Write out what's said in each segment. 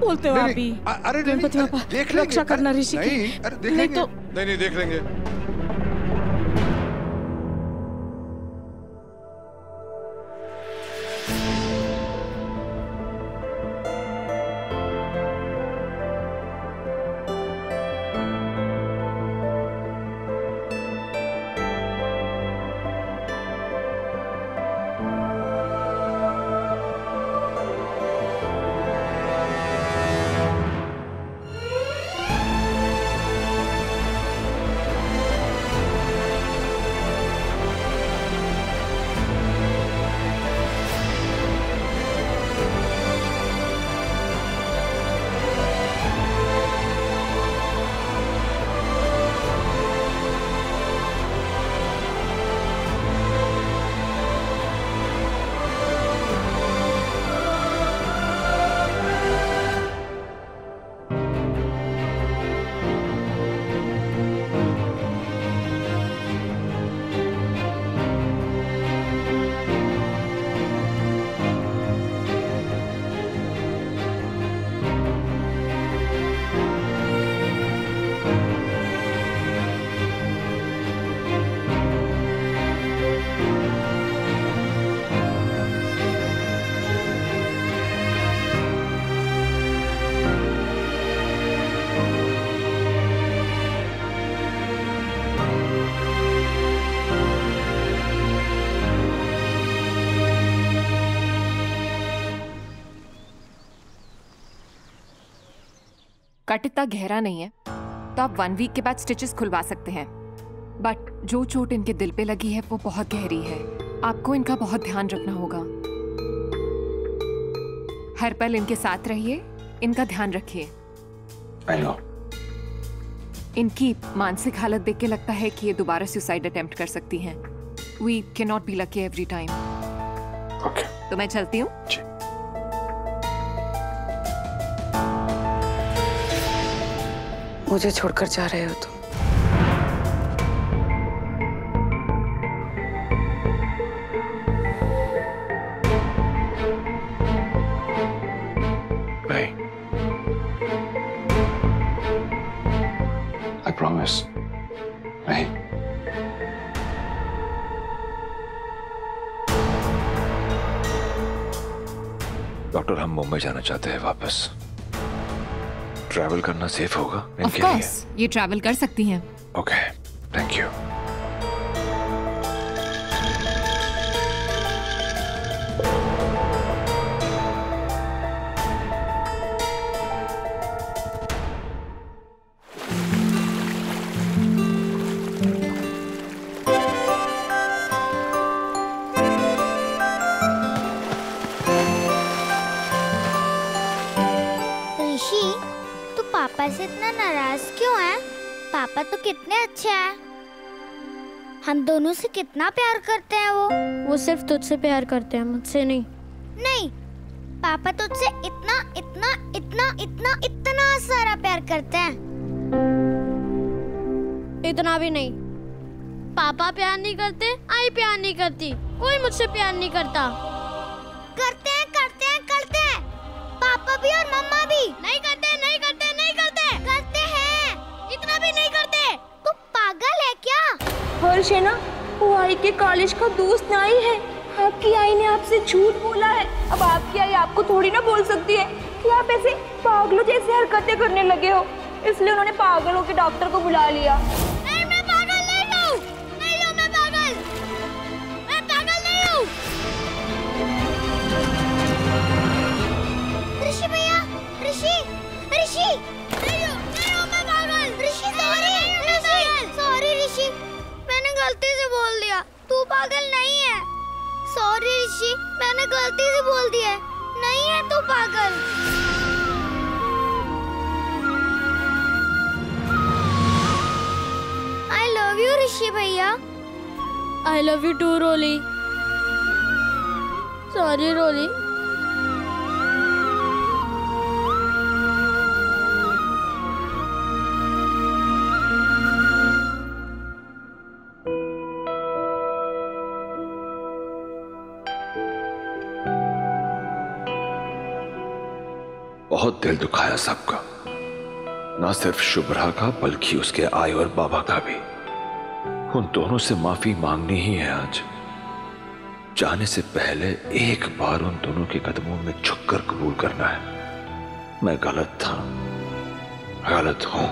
बोलते हो आप भी? अरे गणपति बाबा देख लेंगे। रक्षा करना ऋषि की। नहीं, अरे देख नहीं लेंगे। तो नहीं देख लेंगे। कट इतना गहरा नहीं है तो आप 1 वीक के बाद स्टिचेस खुलवा सकते हैं, बट जो चोट इनके दिल पे लगी है वो बहुत गहरी है। आपको इनका बहुत ध्यान रखना होगा। हर पल इनके साथ रहिए, इनका ध्यान रखिए। I know. इनकी मानसिक हालत देख के लगता है कि ये दोबारा सुसाइड अटेम्प्ट कर सकती हैं। We cannot be lucky every time. Okay. तो मैं चलती हूँ। जी। मुझे छोड़कर जा रहे हो तुम? नहीं। I promise. नहीं। डॉक्टर, हम मुंबई जाना चाहते हैं वापस। ट्रैवल करना सेफ होगा Of इनके course, ये ट्रैवल कर सकती हैं। लिए? Okay, thank you. ऋषि, तू पापा से इतना नाराज क्यों है? पापा तो कितने अच्छे हैं। हम दोनों से कितना प्यार करते हैं वो सिर्फ तुझसे प्यार करते हैं, मुझसे नहीं। नहीं, पापा तुझसे इतना इतना इतना इतना इतना सारा प्यार करते हैं। इतना भी नहीं। पापा प्यार नहीं करते, आई प्यार नहीं करती, कोई मुझसे प्यार नहीं करता। करते हैं करते हैं करते हैं। पापा भी और मम्मा भी। नहीं करते, नहीं करते, नहीं करते। करते हैं। इतना भी नहीं करते। तू पागल है क्या? हर्ष है ना, वो आई के कॉलेज का दोस्त आई है। आपकी आई ने आपसे झूठ बोला है। अब आपकी आई आपको थोड़ी ना बोल सकती है कि आप ऐसे पागलों जैसी हरकतें करने लगे हो, इसलिए उन्होंने पागलों के डॉक्टर को बुला लिया। नहीं, मैं पागल नहीं हूँ। नहीं हूँ मैं पागल। मैं पागल नहीं हूँ। ऋषि भैया, ऋषि ऋषि नहीं हूँ मैं पागल। ऋषि सॉरी, ऋषि सॉरी ऋषि, मैंने गलती से बोल दिया। तू पागल नहीं है। सॉरी ऋषि, मैंने गलती से बोल दिया। नहीं है तू पागल। I love you ऋषि भैया। I love you too, Roli. Sorry Roli. बहुत दिल दुखाया सबका, ना सिर्फ शुभ्रा का बल्कि उसके आई और बाबा का भी। उन दोनों से माफी मांगनी ही है आज। जाने से पहले एक बार उन दोनों के कदमों में झुककर कबूल करना है, मैं गलत था, गलत हूं।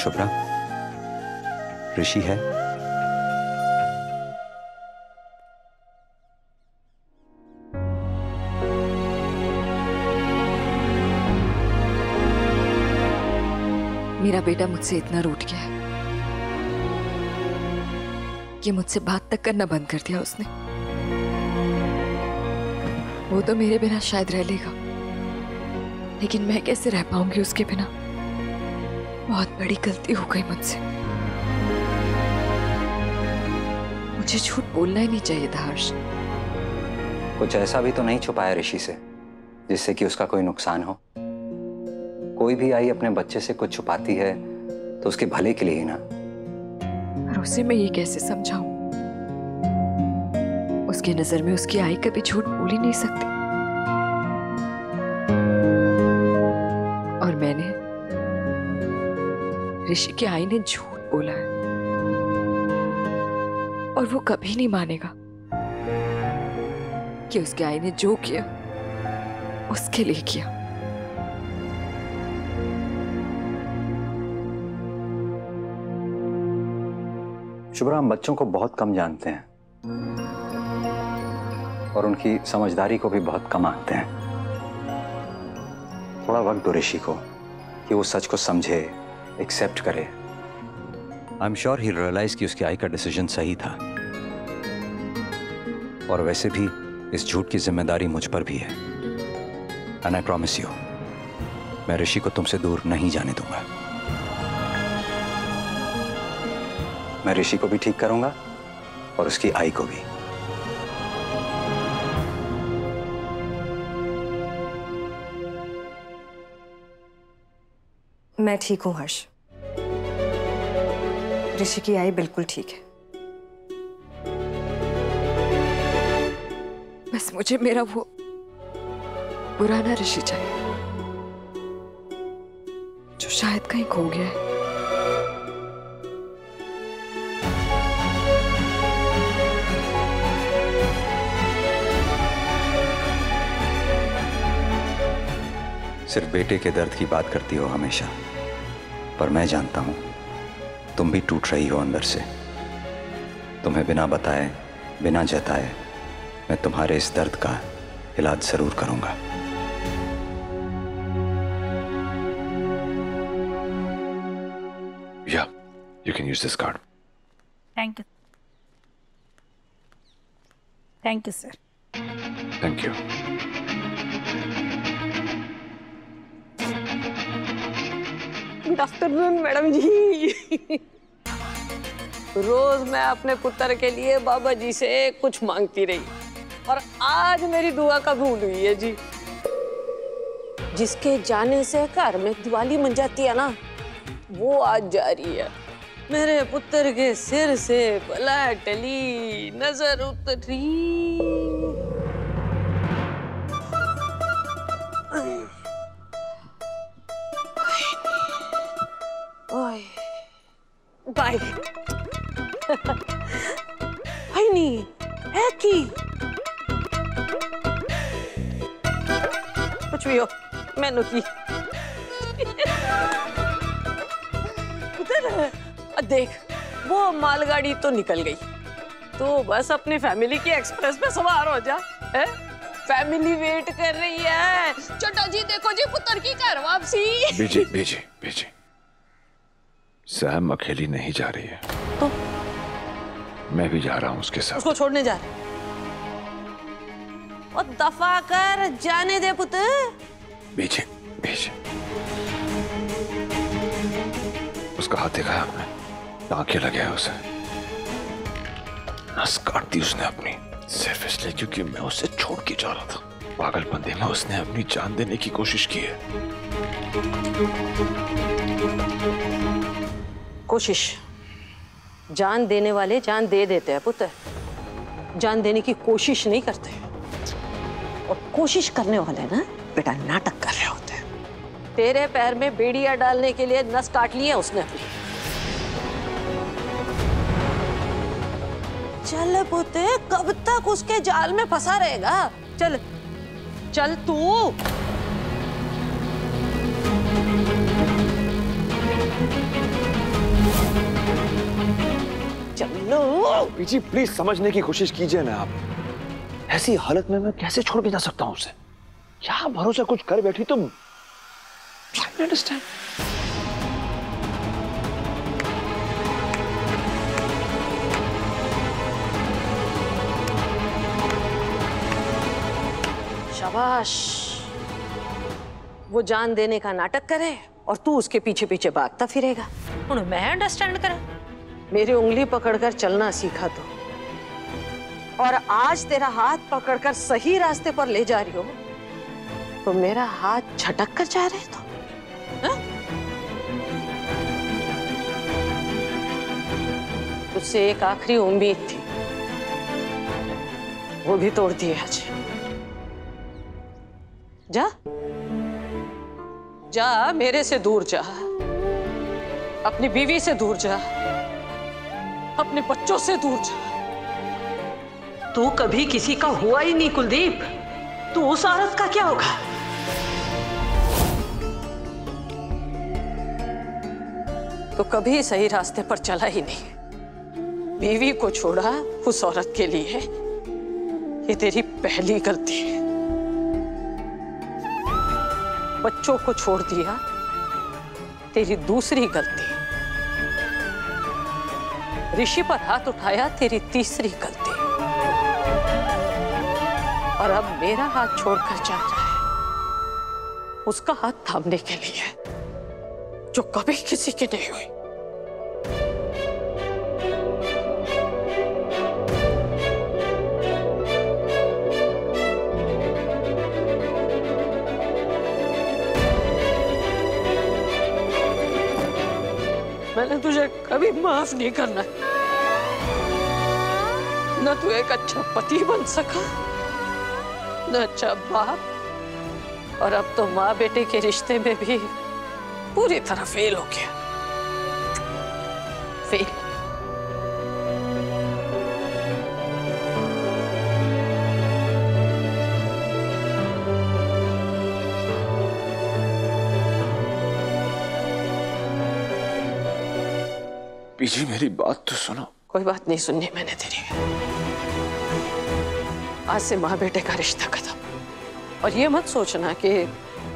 शुभ्रा, ऋषि है? मेरा बेटा मुझसे इतना रूठ गया है कि मुझसे बात तक करना बंद कर दिया उसने। वो तो मेरे बिना शायद रह लेगा, लेकिन मैं कैसे रह पाऊंगी उसके बिना। बहुत बड़ी गलती हो गई मुझसे। मुझे झूठ बोलना ही नहीं चाहिए था हर्ष। कुछ ऐसा भी तो नहीं छुपाया ऋषि से जिससे कि उसका कोई नुकसान हो। कोई भी आई अपने बच्चे से कुछ छुपाती है तो उसके भले के लिए ही ना। और उसे मैं ये कैसे समझाऊं? उसकी नजर में उसकी आई कभी झूठ बोल ही नहीं सकती, और मैंने ऋषि की आई ने झूठ बोला है और वो कभी नहीं मानेगा कि उसकी आई ने जो किया उसके लिए किया। शुभ्रा, हम बच्चों को बहुत कम जानते हैं और उनकी समझदारी को भी बहुत कम आंकते हैं। थोड़ा वक्त दो ऋषि को कि वो सच को समझे, एक्सेप्ट करे। I am sure he realize कि उसकी आई का डिसीजन सही था। और वैसे भी इस झूठ की जिम्मेदारी मुझ पर भी है। एंड आई प्रॉमिस यू, मैं ऋषि को तुमसे दूर नहीं जाने दूंगा। मैं ऋषि को भी ठीक करूंगा और उसकी आई को भी। मैं ठीक हूँ हर्ष। ऋषि की आई बिल्कुल ठीक है। बस मुझे मेरा वो पुराना ऋषि चाहिए जो शायद कहीं खो गया है। सिर्फ बेटे के दर्द की बात करती हो हमेशा, पर मैं जानता हूं तुम भी टूट रही हो अंदर से। तुम्हें बिना बताए, बिना जताए मैं तुम्हारे इस दर्द का इलाज जरूर करूंगा। Yeah, you can use this card. Thank you. Thank you, sir. Thank you. Good afternoon madam ji. रोज मैं अपने पुत्र के लिए बाबा जी से कुछ मांगती रही और आज मेरी दुआ कबूल हुई है जी। जिसके जाने से घर में दिवाली मन जाती है ना, वो आज जा रही है। मेरे पुत्र के सिर से बला टली, नजर उतरी। ओए बाय भाई नहीं है कि कुछ भी हो मैनू की देख, वो मालगाड़ी तो निकल गई, तो बस अपनी फैमिली की एक्सप्रेस पे सवार हो जा। है? फैमिली वेट कर रही है। छोटा जी देखो जी पुत्र की घर वापसी। बीजी बीजी बीजी, सैम अकेली नहीं जा रही है, तो मैं भी जा रहा हूँ उसके साथ। उसको छोड़ने जा रहे? और दफा कर जाने दे पुत्र। बीजी बीजी, उसका हाथ देखा है आपने? टाँके लगे हैं उसे, नस काट दी उसने अपनी, सिर्फ इसलिए क्योंकि मैं उसे छोड़ के जा रहा था। पागलपंती में उसने अपनी जान देने की कोशिश की है। कोशिश, जान देने वाले जान दे देते हैं पुत्र, जान देने की कोशिश नहीं करते। और कोशिश करने वाले ना बेटा नाटक कर रहे होते हैं। तेरे पैर में बेड़ियां डालने के लिए नस काट ली है उसने अपनी। चल पुत्र, कब तक उसके जाल में फंसा रहेगा? चल चल तू। चलो बीजी प्लीज समझने की कोशिश कीजिए ना आप। ऐसी हालत में मैं कैसे छोड़ के जा सकता हूँ उसे? क्या भरोसा कुछ कर बैठी तुम? अंडरस्टैंड? शाबाश, वो जान देने का नाटक करे और तू उसके पीछे पीछे भागता फिरेगा। उन्हें मैं अंडरस्टैंड करा। मेरी उंगली पकड़कर चलना सीखा तो, और आज तेरा हाथ पकड़कर सही रास्ते पर ले जा रही हो, तो मेरा हाथ झटक कर जा रहे तो तुझसे एक आखिरी उम्मीद थी, वो भी तोड़ दी आज। जा जा, मेरे से दूर जा, अपनी बीवी से दूर जा, अपने बच्चों से दूर जा। तू कभी किसी का हुआ ही नहीं कुलदीप, तू उस औरत का क्या होगा? तो कभी सही रास्ते पर चला ही नहीं। बीवी को छोड़ा उस औरत के लिए, ये तेरी पहली गलती है। बच्चों को छोड़ दिया, तेरी दूसरी गलती। ऋषि पर हाथ उठाया, तेरी तीसरी गलती। और अब मेरा हाथ छोड़कर जा रहा है उसका हाथ थामने के लिए, जो कभी किसी की नहीं हुई। मैंने तुझे कभी माफ नहीं करना। न तू एक अच्छा पति बन सका, न अच्छा बाप, और अब तो माँ बेटे के रिश्ते में भी पूरी तरह फेल हो गया। फेल। बीजी मेरी बात तो सुनो। कोई बात नहीं सुननी मैंने तेरी। आज से माँ बेटे का रिश्ता खत्म। और ये मत सोचना कि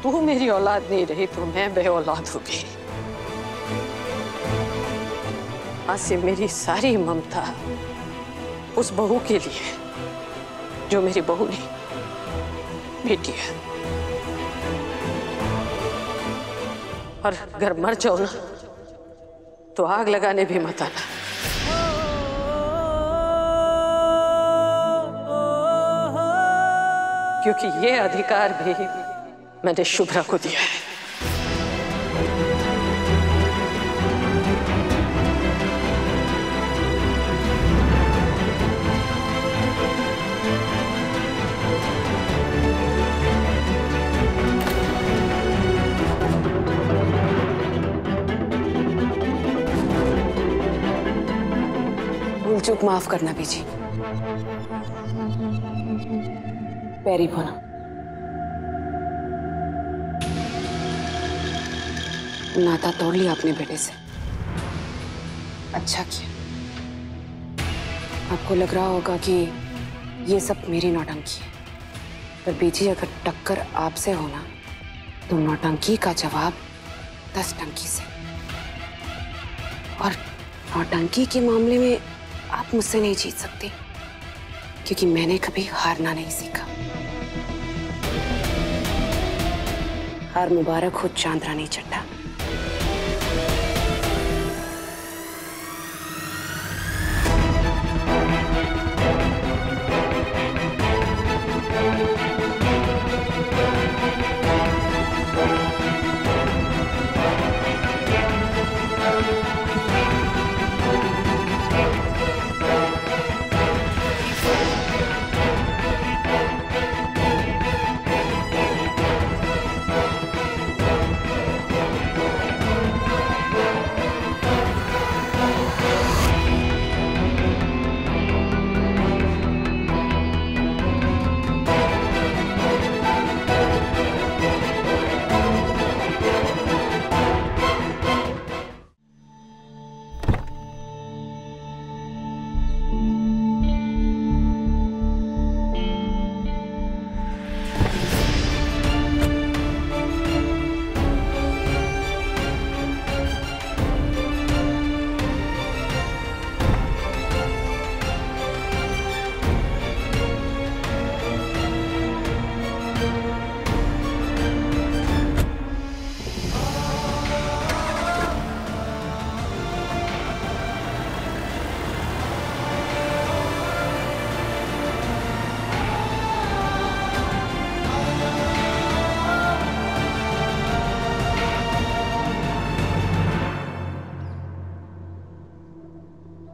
तू मेरी औलाद नहीं रही तो मैं बे औलाद हो गई। आज से मेरी सारी ममता उस बहू के लिए जो मेरी बहू नहीं, बेटी है। और अगर मर जाओ ना तो आग लगाने भी मत आना। क्योंकि ये अधिकार भी मैंने शुभ्रा को दिया है। भूल चूक माफ करना बीजी। पैरी पोना। नाता तोड़ लिया अपने बेटे से। अच्छा किया। आपको लग रहा होगा कि ये सब मेरी नौटंकी है, पर बीजी अगर टक्कर आपसे होना तो नौटंकी का जवाब 10 टंकी से। और नौटंकी के मामले में आप मुझसे नहीं जीत सकती, क्योंकि मैंने कभी हारना नहीं सीखा। हार मुबारक हो Chandrani Chadha.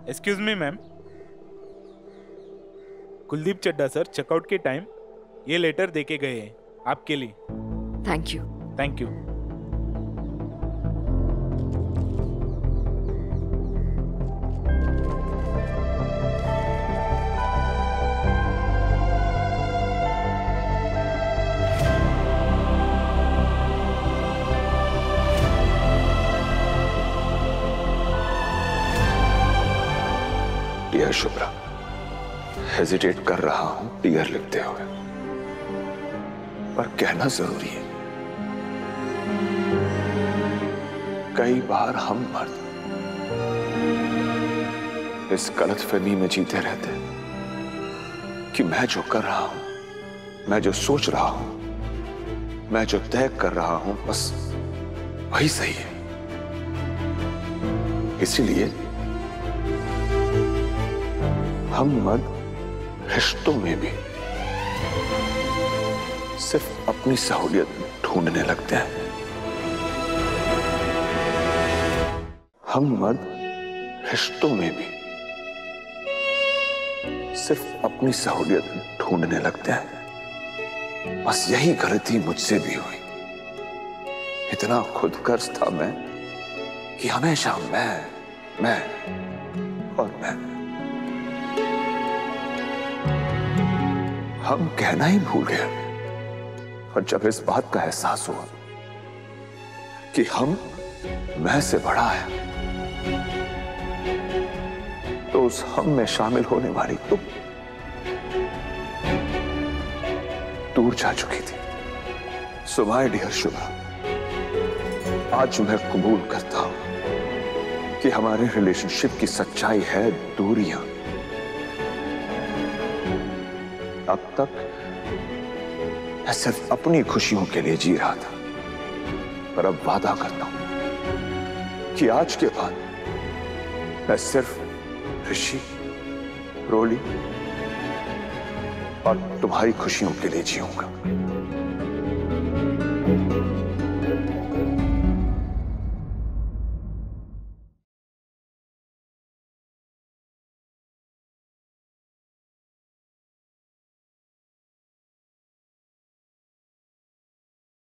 Excuse me ma'am, Kuldeep Chadha sir checkout के टाइम ये लेटर देके गए हैं आपके लिए। Thank you. Thank you. Dear Shubhra, hesitate कर रहा हूं डियर लिखते हुए, पर कहना जरूरी है। कई बार हम मर्द इस गलतफहमी में जीते रहते हैं कि मैं जो कर रहा हूं, मैं जो सोच रहा हूं, मैं जो तय कर रहा हूं, बस वही सही है। इसीलिए हम मर्द रिश्तों में भी सिर्फ अपनी सहूलियत ढूंढने लगते हैं। हम मर्द रिश्तों में भी सिर्फ अपनी सहूलियत ढूंढने लगते हैं। बस यही गलती मुझसे भी हुई। इतना खुदगर्ज था मैं कि हमेशा मैं और मैं। हम कहना ही भूल गए। और जब इस बात का एहसास हुआ कि हम मैं से बड़ा है, तो उस हम में शामिल होने वाली तुम दूर जा चुकी थी। सो माय डियर शुभा, आज मैं कबूल करता हूं कि हमारे रिलेशनशिप की सच्चाई है दूरियां। अब तक मैं सिर्फ अपनी खुशियों के लिए जी रहा था, पर अब वादा करता हूं कि आज के बाद मैं सिर्फ ऋषि, रोली और तुम्हारी खुशियों के लिए जीऊंगा।